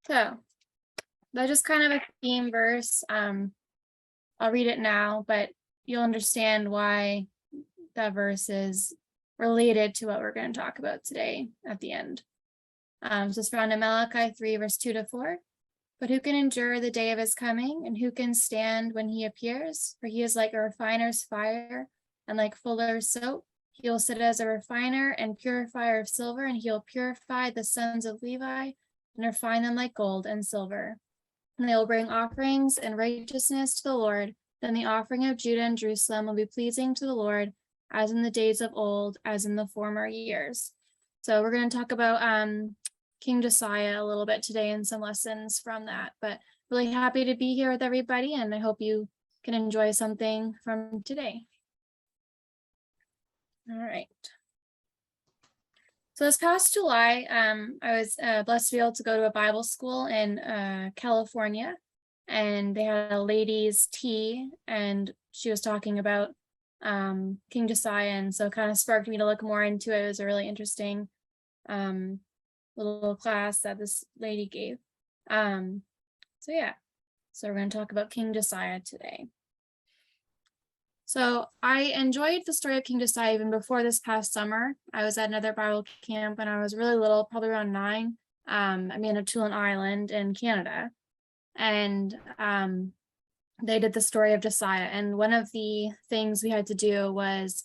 So that's just kind of a theme verse. I'll read it now, but you'll understand why that verse is related to what we're going to talk about today at the end. So it's found in Malachi 3, verse 2-4. But who can endure the day of his coming, and who can stand when he appears? For he is like a refiner's fire, and like fuller's soap. He will sit as a refiner and purifier of silver, and he will purify the sons of Levi, and refine them like gold and silver. And they will bring offerings and righteousness to the Lord. Then the offering of Judah and Jerusalem will be pleasing to the Lord, as in the days of old, as in the former years. So we're going to talk about King Josiah a little bit today and some lessons from that, but really happy to be here with everybody, and I hope you can enjoy something from today. All right. So this past July, I was blessed to be able to go to a Bible school in California, and they had a ladies' tea, and she was talking about King Josiah, and so it kind of sparked me to look more into it. It was a really interesting little class that this lady gave. So we're going to talk about King Josiah today. So I enjoyed the story of King Josiah even before this past summer. I was at another Bible camp when I was really little, probably around 9. I'm in Tulin Island in Canada, and they did the story of Josiah. And one of the things we had to do was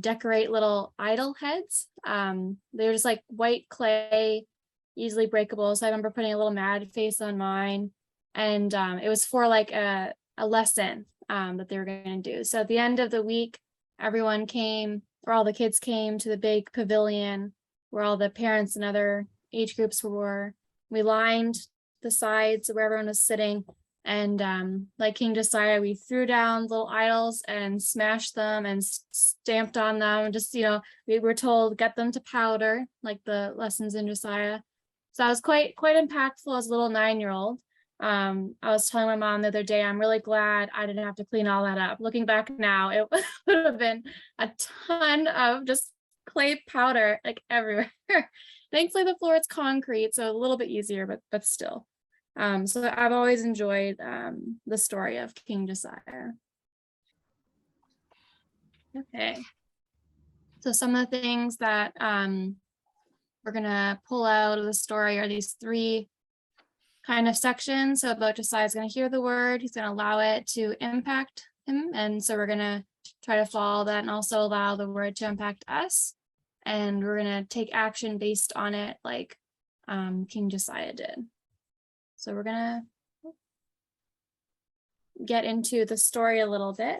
decorate little idol heads. They were just like white clay, easily breakable. So I remember putting a little mad face on mine, and it was for like a lesson that they were going to do. So at the end of the week, everyone came, or all the kids came to the big pavilion where all the parents and other age groups were. We lined the sides where everyone was sitting, and like King Josiah, we threw down little idols and smashed them and stamped on them. Just, we were told, get them to powder, like the lessons in Josiah. So that was quite impactful as a little 9-year-old. I was telling my mom the other day, I'm really glad I didn't have to clean all that up. Looking back now, it would have been a ton of just clay powder like everywhere. Thankfully, the floor is concrete, so a little bit easier, but still. So I've always enjoyed the story of King Josiah. Okay. So some of the things that we're going to pull out of the story are these 3 kind of sections. So about Josiah is going to hear the word, he's going to allow it to impact him. And so we're going to try to follow that and also allow the word to impact us. And we're going to take action based on it like King Josiah did. So we're going to get into the story a little bit.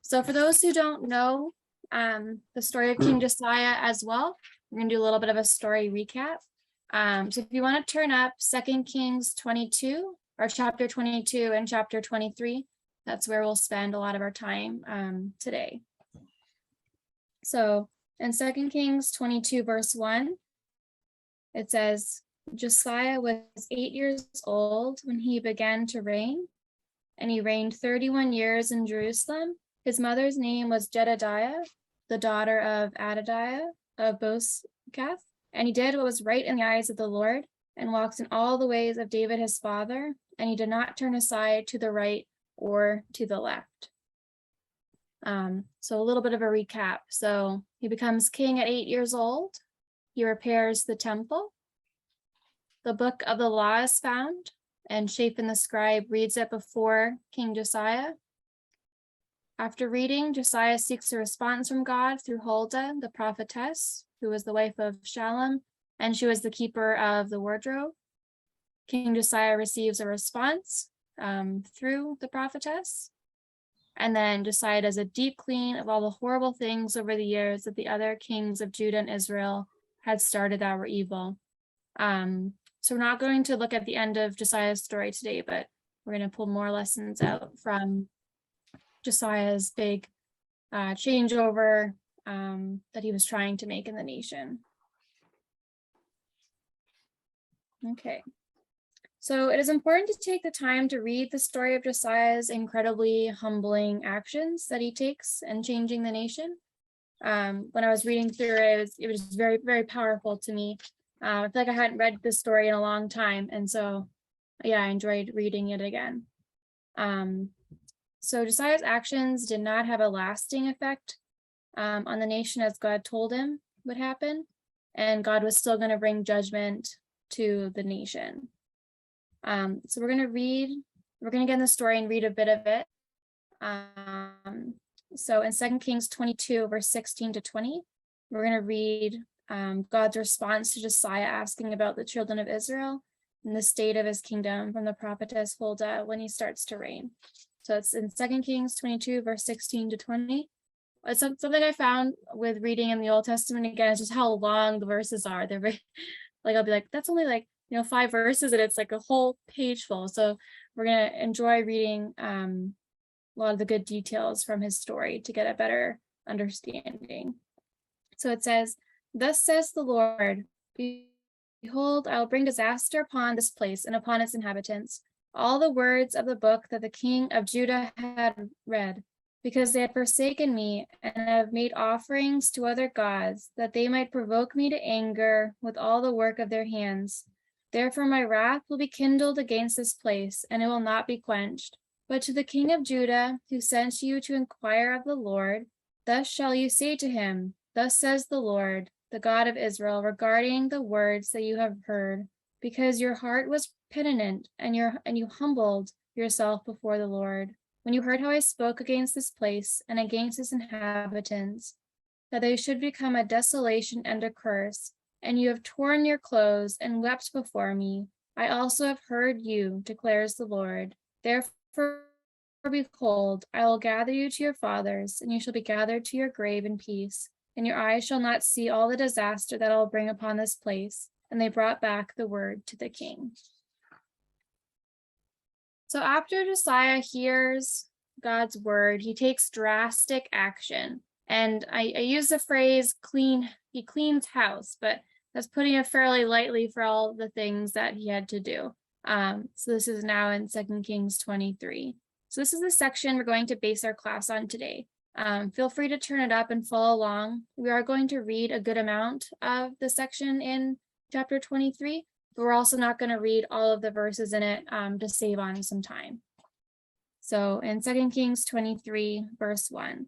So for those who don't know the story of King Josiah as well, we're going to do a little bit of a story recap. So if you want to turn up 2 Kings 22, or chapter 22 and chapter 23, that's where we'll spend a lot of our time today. So in 2 Kings 22, verse 1, it says, Josiah was 8 years old when he began to reign, and he reigned 31 years in Jerusalem. His mother's name was Jedediah, the daughter of Adadiah of Boskath. And he did what was right in the eyes of the Lord, and walked in all the ways of David his father, and he did not turn aside to the right or to the left. So a little bit of a recap. So he becomes king at 8 years old. He repairs the temple. The book of the law is found, and Shaphan the scribe reads it before King Josiah. After reading, Josiah seeks a response from God through Huldah, the prophetess, who was the wife of Shallum, and she was the keeper of the wardrobe. King Josiah receives a response through the prophetess. And then Josiah does a deep clean of all the horrible things over the years that the other kings of Judah and Israel had started that were evil. So we're not going to look at the end of Josiah's story today, but we're going to pull more lessons out from Josiah's big changeover that he was trying to make in the nation. Okay. So it is important to take the time to read the story of Josiah's incredibly humbling actions that he takes in changing the nation. When I was reading through it, it was very, very powerful to me. I feel like I hadn't read this story in a long time, and so yeah, I enjoyed reading it again. So Josiah's actions did not have a lasting effect on the nation as God told him would happen, and God was still going to bring judgment to the nation. So we're going to get in the story and read a bit of it. So in 2 Kings 22, verse 16 to 20, we're going to read God's response to Josiah asking about the children of Israel and the state of his kingdom from the prophetess Huldah when he starts to reign. So it's in 2 Kings 22, verse 16 to 20. It's something I found with reading in the Old Testament again, is just how long the verses are. They're very, like, I'll be like, that's only like, 5 verses, and it's like a whole page full. So we're going to enjoy reading a lot of the good details from his story to get a better understanding. So it says, "Thus says the Lord, behold, I will bring disaster upon this place and upon its inhabitants, all the words of the book that the king of Judah had read, because they had forsaken me and have made offerings to other gods, that they might provoke me to anger with all the work of their hands. Therefore my wrath will be kindled against this place, and it will not be quenched. But to the king of Judah, who sent you to inquire of the Lord, thus shall you say to him, Thus says the Lord, the God of Israel, regarding the words that you have heard, because your heart was penitent, and you humbled yourself before the Lord, when you heard how I spoke against this place and against its inhabitants, that they should become a desolation and a curse, and you have torn your clothes and wept before me. I also have heard you, declares the Lord. Therefore, behold, I will gather you to your fathers, and you shall be gathered to your grave in peace, and your eyes shall not see all the disaster that I will bring upon this place. And they brought back the word to the king." So after Josiah hears God's word, he takes drastic action. And I use the phrase he cleans house, but that's putting it fairly lightly for all the things that he had to do. So this is now in 2 Kings 23. So this is the section we're going to base our class on today. Feel free to turn it up and follow along. We are going to read a good amount of the section in chapter 23, but we're also not going to read all of the verses in it to save on some time. So in 2 Kings 23, verse 1.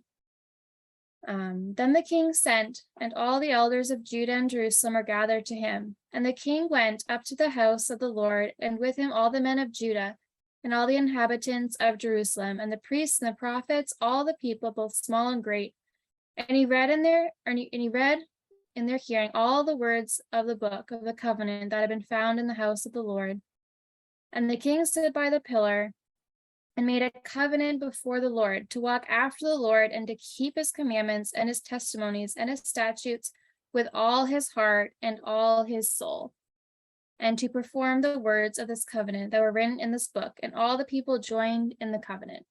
Then the king sent, and all the elders of Judah and Jerusalem were gathered to him. And the king went up to the house of the Lord, and with him all the men of Judah, and all the inhabitants of Jerusalem, and the priests and the prophets, all the people, both small and great. And he read in their hearing all the words of the book of the covenant that had been found in the house of the Lord. And the king stood by the pillar and made a covenant before the Lord to walk after the Lord and to keep his commandments and his testimonies and his statutes with all his heart and all his soul, and to perform the words of this covenant that were written in this book. And all the people joined in the covenant.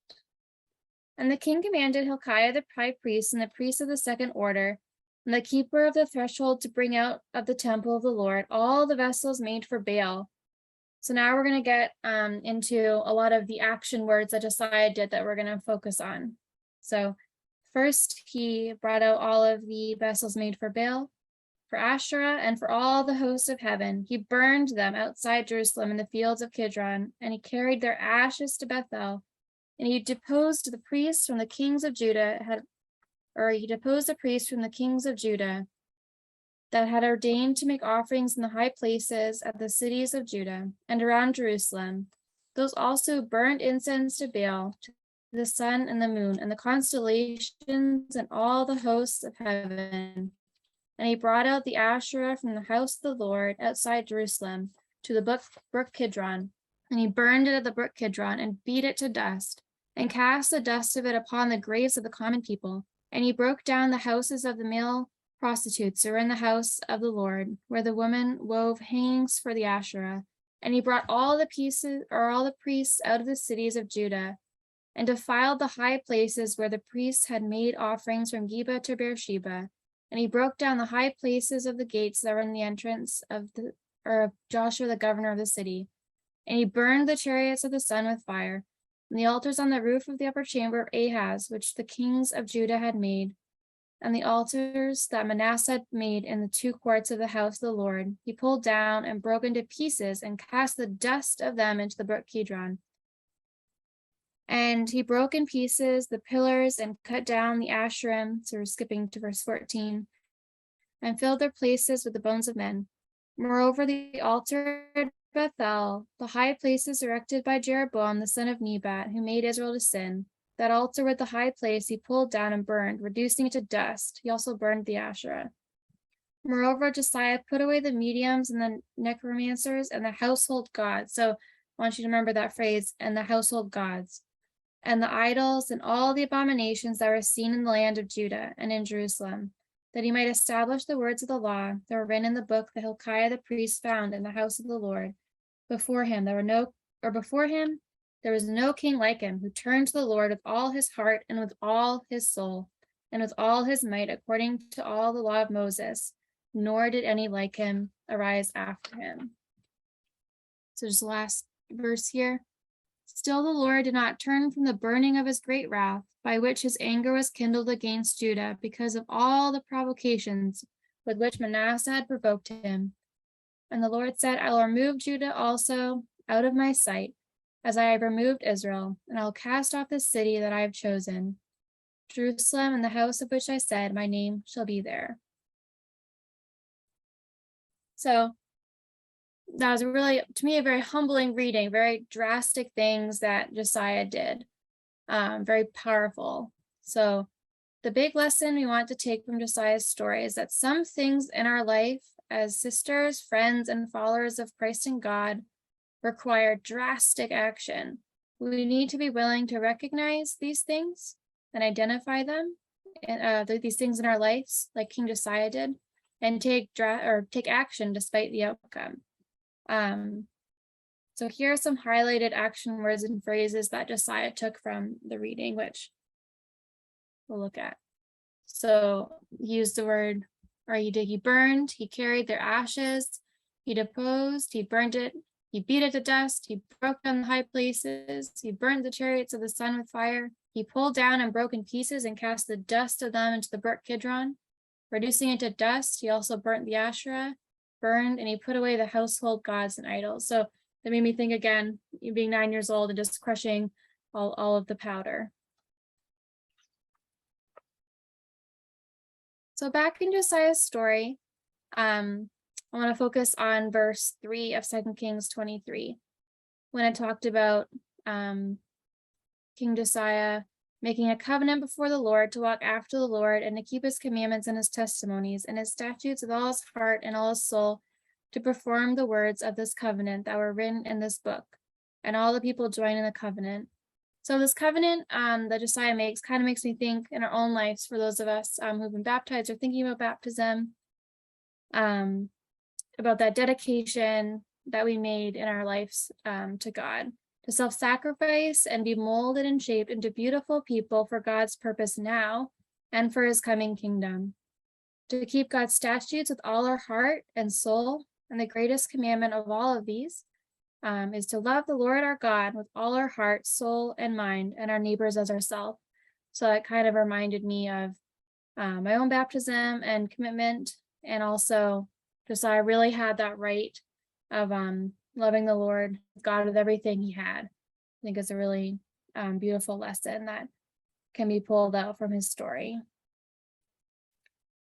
And the king commanded Hilkiah the high priest and the priests of the second order and the keeper of the threshold to bring out of the temple of the Lord all the vessels made for Baal. So now we're going to get into a lot of the action words that Josiah did that we're going to focus on. So first, he brought out all of the vessels made for Baal, for Asherah, and for all the hosts of heaven. He burned them outside Jerusalem in the fields of Kidron, and he carried their ashes to Bethel. And he deposed the priests from the kings of Judah that had ordained to make offerings in the high places at the cities of Judah and around Jerusalem. Those also burned incense to Baal, to the sun and the moon, and the constellations and all the hosts of heaven. And he brought out the Asherah from the house of the Lord outside Jerusalem to the brook Kidron. And he burned it at the brook Kidron and beat it to dust, and cast the dust of it upon the graves of the common people. And he broke down the houses of the male prostitutes who were in the house of the Lord, where the women wove hangings for the Asherah. And he brought all the priests out of the cities of Judah, and defiled the high places where the priests had made offerings from Geba to Beersheba. And he broke down the high places of the gates that were in the entrance of Joshua, the governor of the city. And he burned the chariots of the sun with fire, and the altars on the roof of the upper chamber of Ahaz, which the kings of Judah had made. and the altars that Manasseh had made in the 2 courts of the house of the Lord, he pulled down and broke into pieces and cast the dust of them into the brook Kidron. And he broke in pieces the pillars and cut down the Asherim, so we're skipping to verse 14, and filled their places with the bones of men. Moreover, the altar at Bethel, the high places erected by Jeroboam the son of Nebat, who made Israel to sin, that altar with the high place he pulled down and burned, reducing it to dust. He also burned the Asherah. Moreover, Josiah put away the mediums and the necromancers and the household gods. So I want you to remember that phrase, and the household gods, and the idols and all the abominations that were seen in the land of Judah and in Jerusalem, that he might establish the words of the law that were written in the book that Hilkiah the priest found in the house of the Lord. Before him there was no king like him, who turned to the Lord with all his heart and with all his soul and with all his might, according to all the law of Moses, nor did any like him arise after him. So just the last verse here. Still the Lord did not turn from the burning of his great wrath, by which his anger was kindled against Judah, because of all the provocations with which Manasseh had provoked him. And the Lord said, I will remove Judah also out of my sight, as I have removed Israel, and I will cast off the city that I have chosen, Jerusalem, and the house of which I said, my name shall be there. So that was really, to me, a very humbling reading, very drastic things that Josiah did, very powerful. So the big lesson we want to take from Josiah's story is that some things in our life as sisters, friends, and followers of Christ and God require drastic action. We need to be willing to recognize these things and identify them, these things in our lives, like King Josiah did, and take action despite the outcome. So here are some highlighted action words and phrases that Josiah took from the reading, which we'll look at. So he used the word, he burned, he carried their ashes, he deposed, he burned it, he beat it to dust, he broke down the high places, he burned the chariots of the sun with fire, he pulled down and broke in pieces and cast the dust of them into the brook Kidron. Reducing it to dust, he also burnt the Asherah, burned, and he put away the household gods and idols. So that made me think again, being 9 years old and just crushing all of the powder. So back in Josiah's story, I want to focus on verse 3 of 2 Kings 23, when it talked about King Josiah making a covenant before the Lord to walk after the Lord and to keep his commandments and his testimonies and his statutes with all his heart and all his soul, to perform the words of this covenant that were written in this book. And all the people join in the covenant. So this covenant that Josiah makes kind of makes me think in our own lives, for those of us who've been baptized or thinking about baptism, about that dedication that we made in our lives to God, to self-sacrifice and be molded and shaped into beautiful people for God's purpose now and for his coming kingdom. To keep God's statutes with all our heart and soul, and the greatest commandment of all of these is to love the Lord our God with all our heart, soul, and mind, and our neighbors as ourselves. So it kind of reminded me of my own baptism and commitment, and also Josiah really had that right of loving the Lord God with everything he had. I think it's a really beautiful lesson that can be pulled out from his story.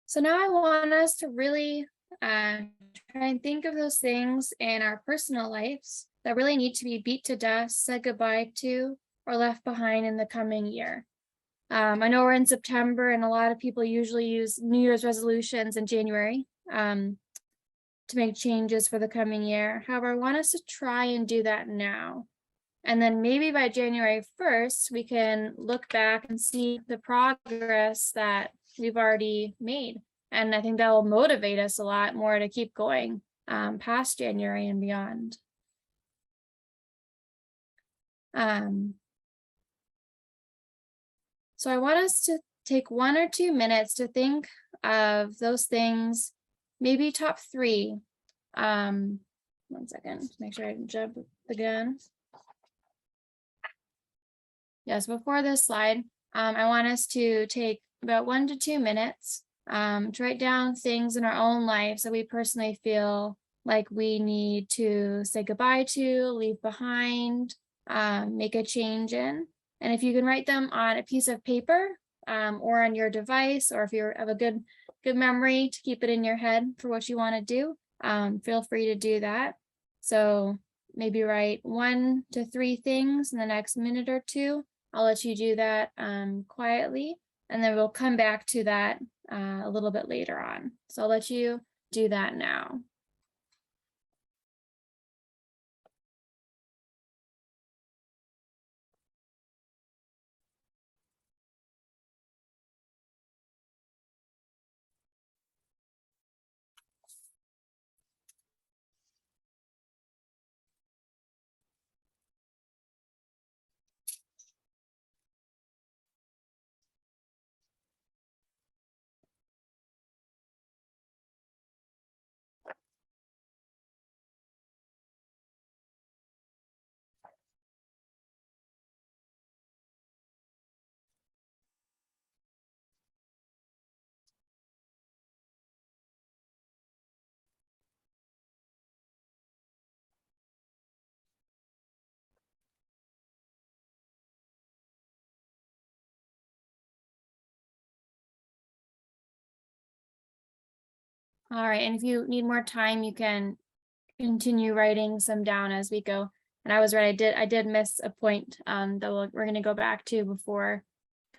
So now I want us to really try and think of those things in our personal lives that really need to be beat to dust, said goodbye to, or left behind in the coming year. I know we're in September, and a lot of people usually use New Year's resolutions in January to make changes for the coming year. However, I want us to try and do that now. And then maybe by January 1st, we can look back and see the progress that we've already made. And I think that will motivate us a lot more to keep going past January and beyond. So I want us to take 1 or 2 minutes to think of those things, maybe top 3. 1 second, make sure I didn't jump again. Yes, before this slide, I want us to take about 1 to 2 minutes to write down things in our own lives that we personally feel like we need to say goodbye to, leave behind, make a change in. And if you can write them on a piece of paper or on your device, or if you have a good memory to keep it in your head for what you want to do, feel free to do that. So maybe write 1 to 3 things in the next minute or two. I'll let you do that quietly, and then we'll come back to that a little bit later on. So I'll let you do that now. All right, and if you need more time, you can continue writing some down as we go. And I was right, I did miss a point that we're going to go back to before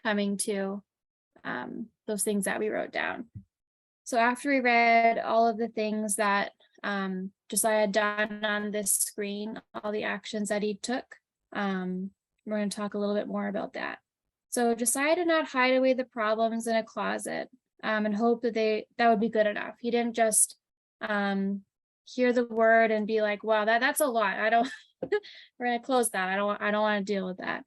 coming to those things that we wrote down. So after we read all of the things that Josiah had done on this screen, all the actions that he took, we're going to talk a little bit more about that. So Josiah did not hide away the problems in a closet and hope that that would be good enough. He didn't just hear the word and be like, wow, that's a lot. I don't, we're going to close that. I don't want to deal with that.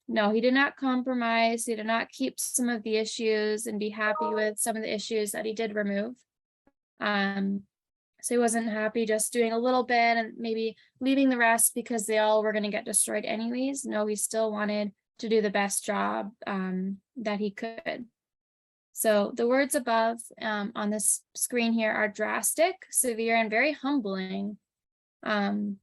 No, he did not compromise. He did not keep some of the issues and be happy with some of the issues that he did remove. So he wasn't happy just doing a little bit and maybe leaving the rest because they all were going to get destroyed anyways. No, he still wanted to do the best job that he could. So the words above on this screen here are drastic, severe, and very humbling.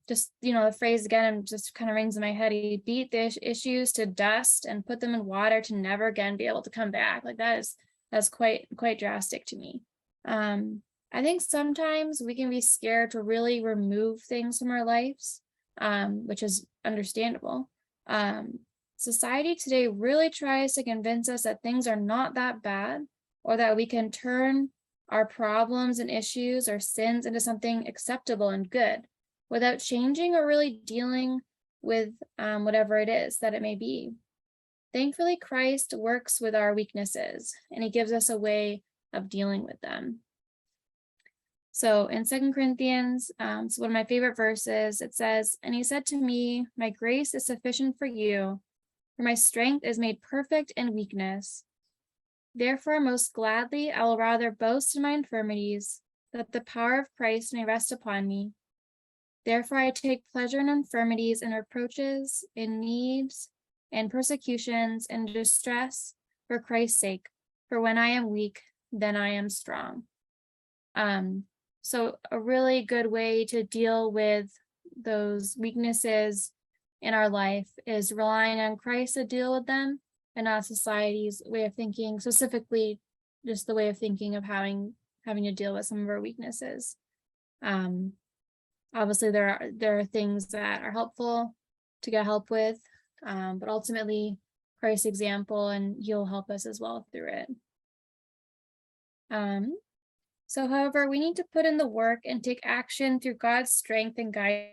Just, the phrase again just kind of rings in my head. He beat the issues to dust and put them in water to never again be able to come back. Like that's quite drastic to me. I think sometimes we can be scared to really remove things from our lives, which is understandable. Society today really tries to convince us that things are not that bad, or that we can turn our problems and issues or sins into something acceptable and good without changing or really dealing with whatever it is that it may be. Thankfully, Christ works with our weaknesses, and he gives us a way of dealing with them. So in 2 Corinthians, it's one of my favorite verses. It says, "And he said to me, my grace is sufficient for you, for my strength is made perfect in weakness. Therefore, most gladly, I will rather boast in my infirmities, that the power of Christ may rest upon me. Therefore, I take pleasure in infirmities and reproaches, in needs and persecutions and distress for Christ's sake. For when I am weak, then I am strong." So a really good way to deal with those weaknesses in our life is relying on Christ to deal with them, and not society's way of thinking, specifically just the way of thinking of having to deal with some of our weaknesses. Obviously there are things that are helpful to get help with, but ultimately Christ's example, and he'll help us as well through it. So however, we need to put in the work and take action through God's strength and guidance.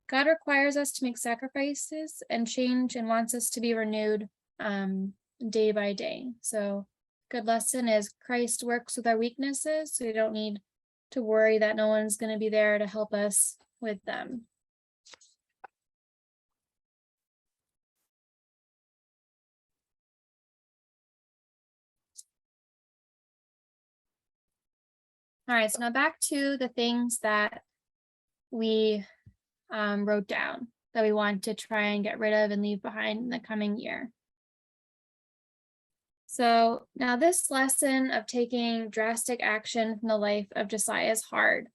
God requires us to make sacrifices and change, and wants us to be renewed day by day. So good lesson is Christ works with our weaknesses, so we don't need to worry that no one's going to be there to help us with them. All right, so now back to the things that we wrote down that we want to try and get rid of and leave behind in the coming year. So now this lesson of taking drastic action from the life of Josiah is hard.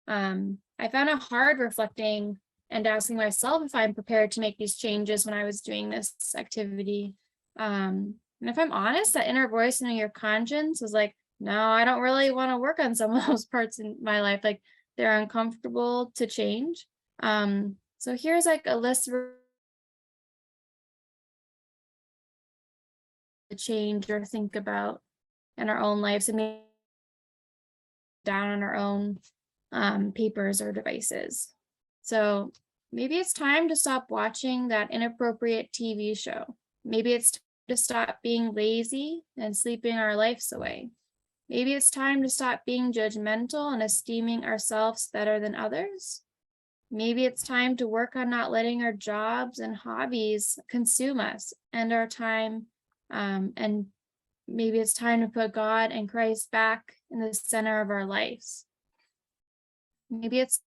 I found it hard reflecting and asking myself if I'm prepared to make these changes when I was doing this activity. And if I'm honest, that inner voice in your conscience was like, no, I don't really want to work on some of those parts in my life. Like they're uncomfortable to change. So here's like a list of to change or think about in our own lives and maybe down on our own papers or devices. So maybe it's time to stop watching that inappropriate TV show. Maybe it's time to stop being lazy and sleeping our lives away. Maybe it's time to stop being judgmental and esteeming ourselves better than others. Maybe it's time to work on not letting our jobs and hobbies consume us and our time. And maybe it's time to put God and Christ back in the center of our lives. Maybe it's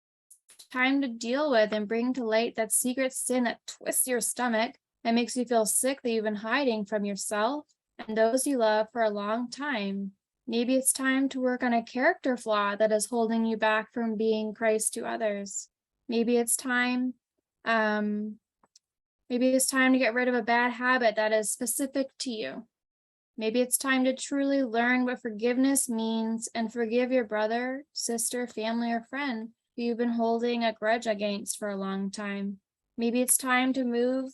time to deal with and bring to light that secret sin that twists your stomach and makes you feel sick that you've been hiding from yourself and those you love for a long time. Maybe it's time to work on a character flaw that is holding you back from being Christ to others. Maybe it's time to get rid of a bad habit that is specific to you. Maybe it's time to truly learn what forgiveness means and forgive your brother, sister, family, or friend who you've been holding a grudge against for a long time. Maybe it's time to move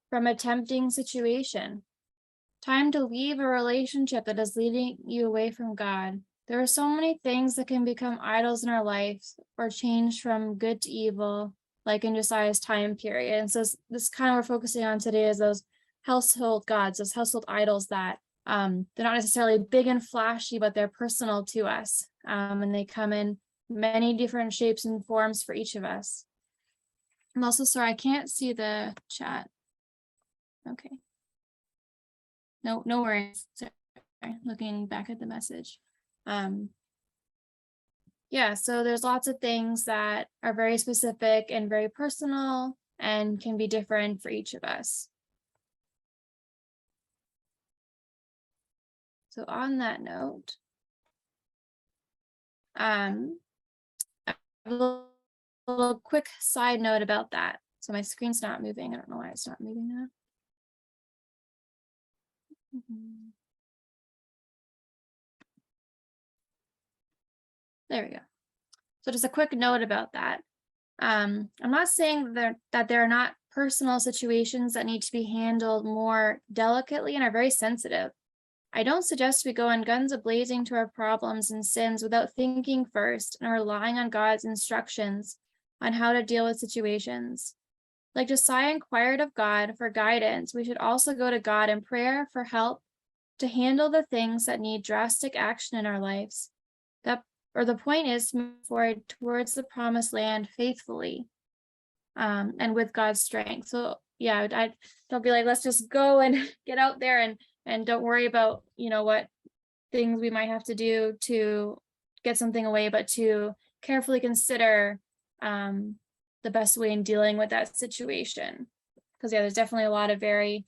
from a tempting situation. Time to leave a relationship that is leading you away from God. There are so many things that can become idols in our lives or change from good to evil, like in Josiah's time period. And so this kind of we're focusing on today is those household gods, those household idols that they're not necessarily big and flashy, but they're personal to us. And they come in many different shapes and forms for each of us. I'm also sorry, I can't see the chat. Okay. No worries. Sorry, looking back at the message. Yeah, so there's lots of things that are very specific and very personal and can be different for each of us. So on that note, a little quick side note about that. So my screen's not moving. I don't know why it's not moving now. There we go. So just a quick note about that. I'm not saying that there are not personal situations that need to be handled more delicately and are very sensitive. I don't suggest we go on guns a-blazing to our problems and sins without thinking first and relying on God's instructions on how to deal with situations. Like Josiah inquired of God for guidance, we should also go to God in prayer for help to handle the things that need drastic action in our lives. The point is to move forward towards the promised land faithfully and with God's strength. So yeah, I don't be like, let's just go and get out there and don't worry about, what things we might have to do to get something away, but to carefully consider the best way in dealing with that situation. Because yeah, there's definitely a lot of very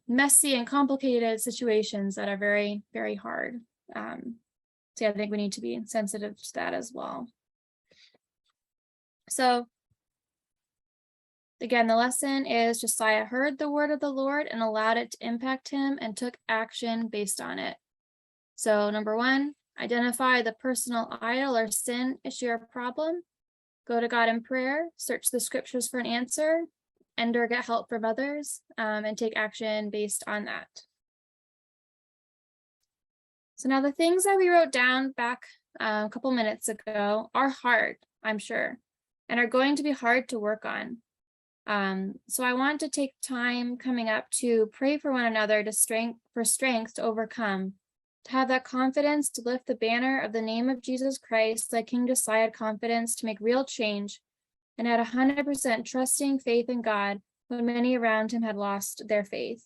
messy and complicated situations that are very, very hard. So yeah, I think we need to be sensitive to that as well. So again, the lesson is Josiah heard the word of the Lord and allowed it to impact him and took action based on it. So number 1, identify the personal idol or sin issue or problem. Go to God in prayer, search the scriptures for an answer, and or get help from others, and take action based on that. So now the things that we wrote down back a couple minutes ago are hard, I'm sure, and are going to be hard to work on. So I want to take time coming up to pray for one another for strength to overcome, to have that confidence to lift the banner of the name of Jesus Christ, like King Josiah had confidence to make real change, and had 100% trusting faith in God when many around him had lost their faith.